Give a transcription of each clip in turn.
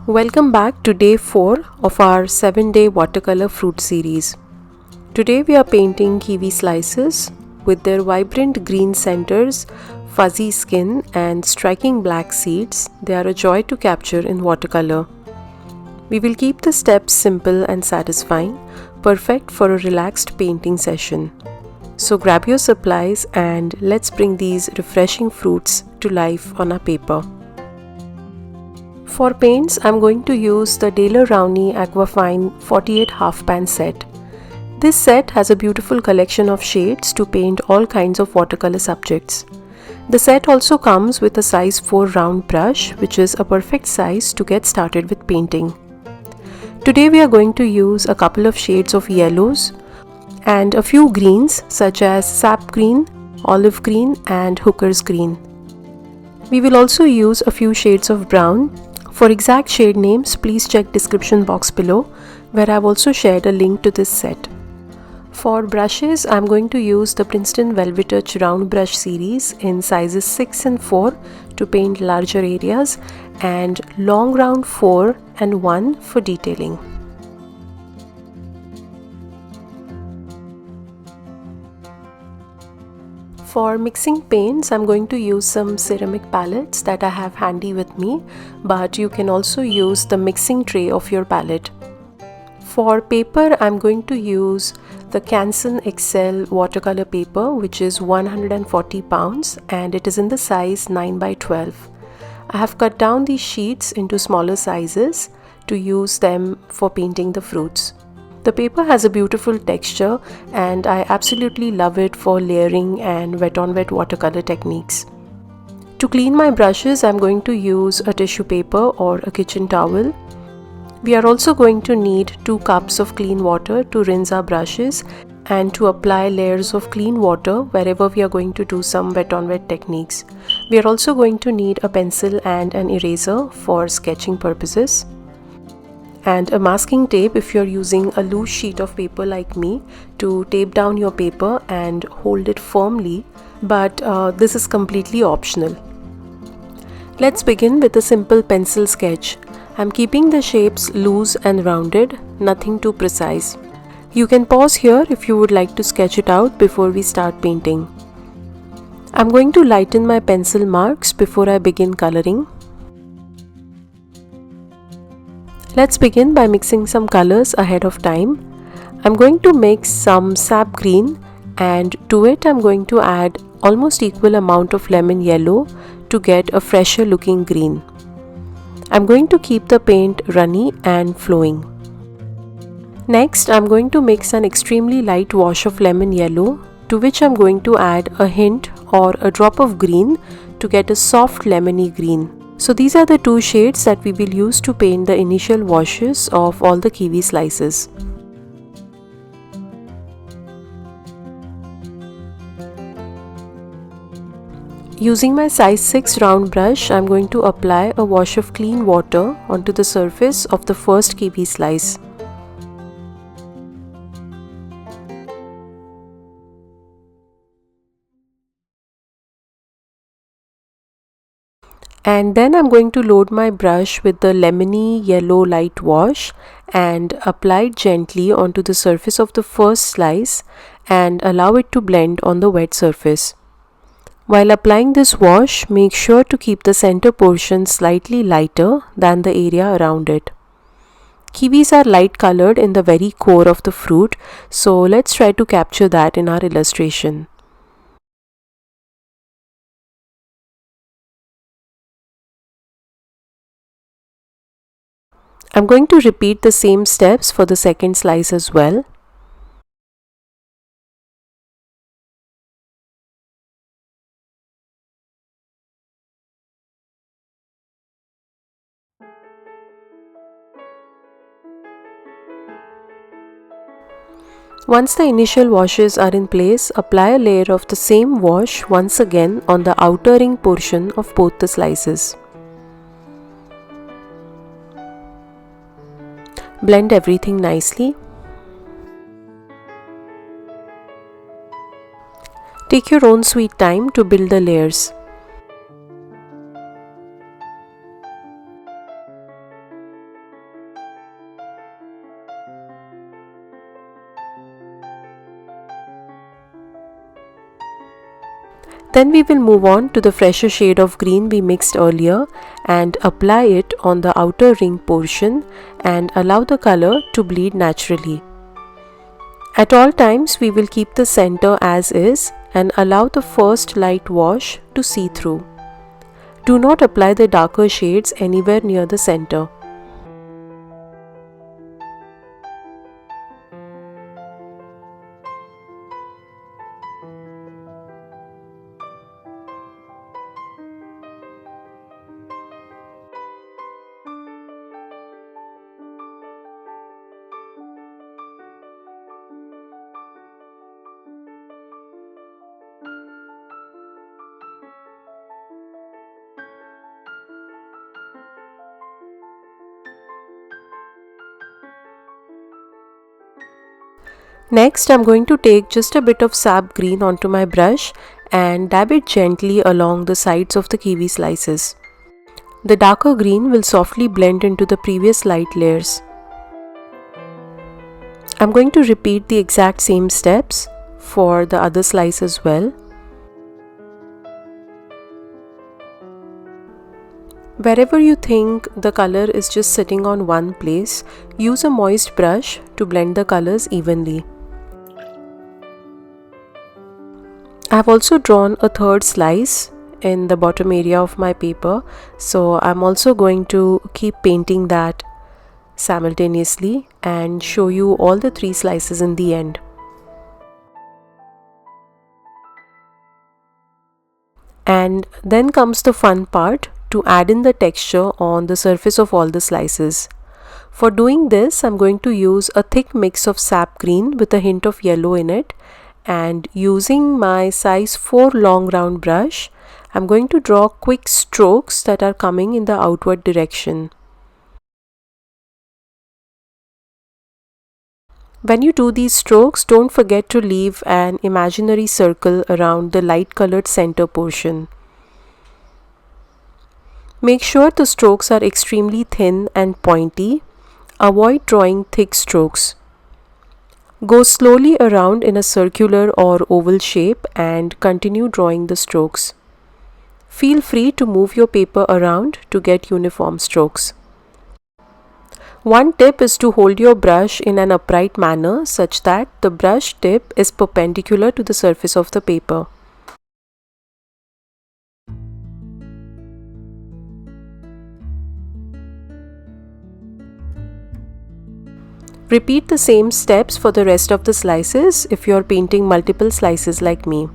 Welcome back to day 4 of our 7-day watercolor fruit series. Today we are painting kiwi slices with their vibrant green centers, fuzzy skin and striking black seeds. They are a joy to capture in watercolor. We will keep the steps simple and satisfying, perfect for a relaxed painting session. So grab your supplies and let's bring these refreshing fruits to life on our paper. For paints, I'm going to use the Daler Rowney Aquafine 48 half pan set. This set has a beautiful collection of shades to paint all kinds of watercolor subjects. The set also comes with a size 4 round brush, which is a perfect size to get started with painting. Today we are going to use a couple of shades of yellows and a few greens such as sap green, olive green and hooker's green. We will also use a few shades of brown. For exact shade names, please check description box below, where I've also shared a link to this set. For brushes, I'm going to use the Princeton Velvet Touch round brush series in sizes 6 and 4 to paint larger areas, and long round 4 and 1 for detailing. For mixing paints, I'm going to use some ceramic palettes that I have handy with me, but you can also use the mixing tray of your palette. For paper, I'm going to use the Canson XL watercolor paper, which is 140 pounds and it is in the size 9 by 12. I have cut down these sheets into smaller sizes to use them for painting the fruits. The paper has a beautiful texture and I absolutely love it for layering and wet on wet watercolor techniques. To clean my brushes, I'm going to use a tissue paper or a kitchen towel. We are also going to need 2 cups of clean water to rinse our brushes and to apply layers of clean water wherever we are going to do some wet on wet techniques. We are also going to need a pencil and an eraser for sketching purposes, and a masking tape if you're using a loose sheet of paper like me to tape down your paper and hold it firmly, but this is completely optional. Let's begin with a simple pencil sketch. I'm keeping the shapes loose and rounded, nothing too precise. You can pause here if you would like to sketch it out before we start painting. I'm going to lighten my pencil marks before I begin coloring. Let's begin by mixing some colors ahead of time. I'm going to mix some sap green and to it I'm going to add almost equal amount of lemon yellow to get a fresher looking green. I'm going to keep the paint runny and flowing. Next, I'm going to mix an extremely light wash of lemon yellow to which I'm going to add a hint or a drop of green to get a soft lemony green. So these are the 2 shades that we will use to paint the initial washes of all the kiwi slices. Using my size 6 round brush, I'm going to apply a wash of clean water onto the surface of the first kiwi slice. And then I'm going to load my brush with the lemony yellow light wash and apply it gently onto the surface of the first slice and allow it to blend on the wet surface. While applying this wash, make sure to keep the center portion slightly lighter than the area around it. Kiwis are light colored in the very core of the fruit, so let's try to capture that in our illustration. I'm going to repeat the same steps for the second slice as well. Once the initial washes are in place, apply a layer of the same wash once again on the outer ring portion of both the slices. Blend everything nicely. Take your own sweet time to build the layers. Then we will move on to the fresher shade of green we mixed earlier and apply it on the outer ring portion and allow the color to bleed naturally. At all times we will keep the center as is and allow the first light wash to see through. Do not apply the darker shades anywhere near the center. Next, I'm going to take just a bit of sap green onto my brush and dab it gently along the sides of the kiwi slices. The darker green will softly blend into the previous light layers. I'm going to repeat the exact same steps for the other slice as well. Wherever you think the color is just sitting on one place, use a moist brush to blend the colors evenly. I have also drawn a third slice in the bottom area of my paper, so I'm also going to keep painting that simultaneously and show you all the three slices in the end. And then comes the fun part, to add in the texture on the surface of all the slices. For doing this, I'm going to use a thick mix of sap green with a hint of yellow in it, and using my size 4 long round brush, I'm going to draw quick strokes that are coming in the outward direction. When you do these strokes, don't forget to leave an imaginary circle around the light colored center portion. Make sure the strokes are extremely thin and pointy. Avoid drawing thick strokes. Go slowly around in a circular or oval shape and continue drawing the strokes. Feel free to move your paper around to get uniform strokes. One tip is to hold your brush in an upright manner such that the brush tip is perpendicular to the surface of the paper. Repeat the same steps for the rest of the slices if you are painting multiple slices like me.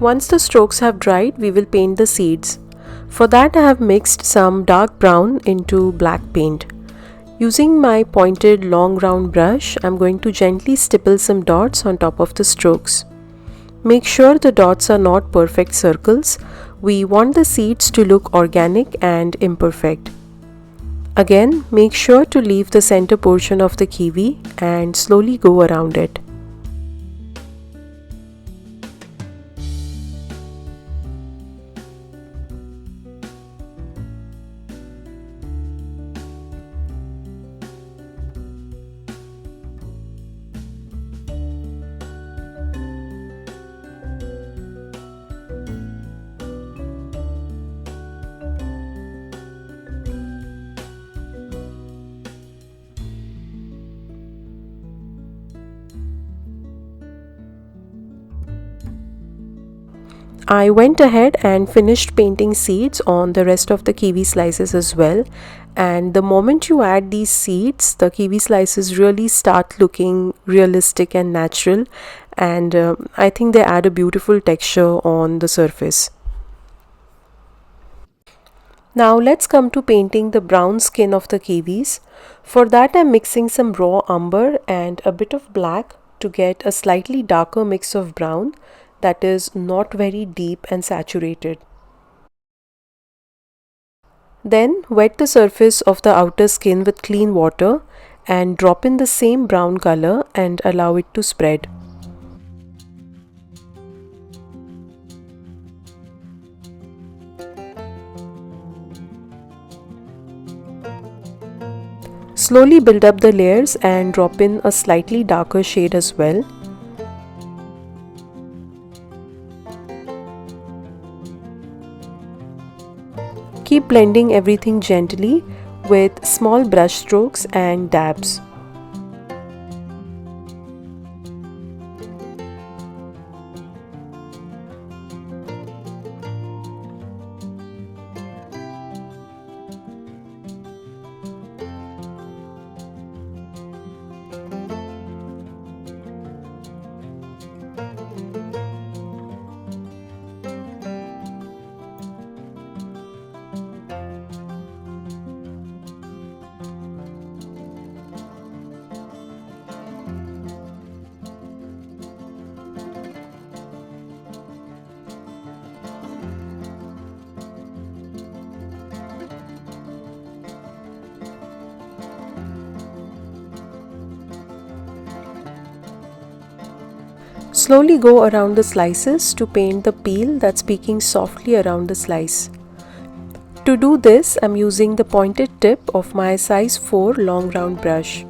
Once the strokes have dried, we will paint the seeds. For that, I have mixed some dark brown into black paint. Using my pointed long round brush, I am going to gently stipple some dots on top of the strokes. Make sure the dots are not perfect circles. We want the seeds to look organic and imperfect. Again, make sure to leave the center portion of the kiwi and slowly go around it. I went ahead and finished painting seeds on the rest of the kiwi slices as well, and the moment you add these seeds, the kiwi slices really start looking realistic and natural, and I think they add a beautiful texture on the surface. Now let's come to painting the brown skin of the kiwis. For that I'm mixing some raw umber and a bit of black to get a slightly darker mix of brown that is not very deep and saturated. Then wet the surface of the outer skin with clean water and drop in the same brown color and allow it to spread. Slowly build up the layers and drop in a slightly darker shade as well. Keep blending everything gently with small brush strokes and dabs. Slowly go around the slices to paint the peel that's peeking softly around the slice. To do this, I'm using the pointed tip of my size 4 long round brush.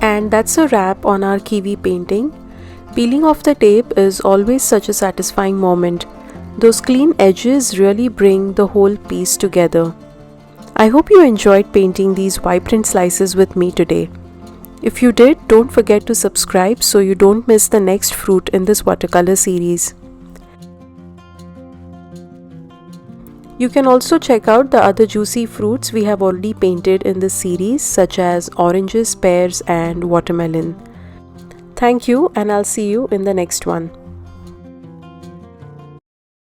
And that's a wrap on our kiwi painting. Peeling off the tape is always such a satisfying moment. Those clean edges really bring the whole piece together. I hope you enjoyed painting these vibrant slices with me today. If you did, don't forget to subscribe so you don't miss the next fruit in this watercolor series. You can also check out the other juicy fruits we have already painted in this series, such as oranges, pears and watermelon. Thank you, and I'll see you in the next one.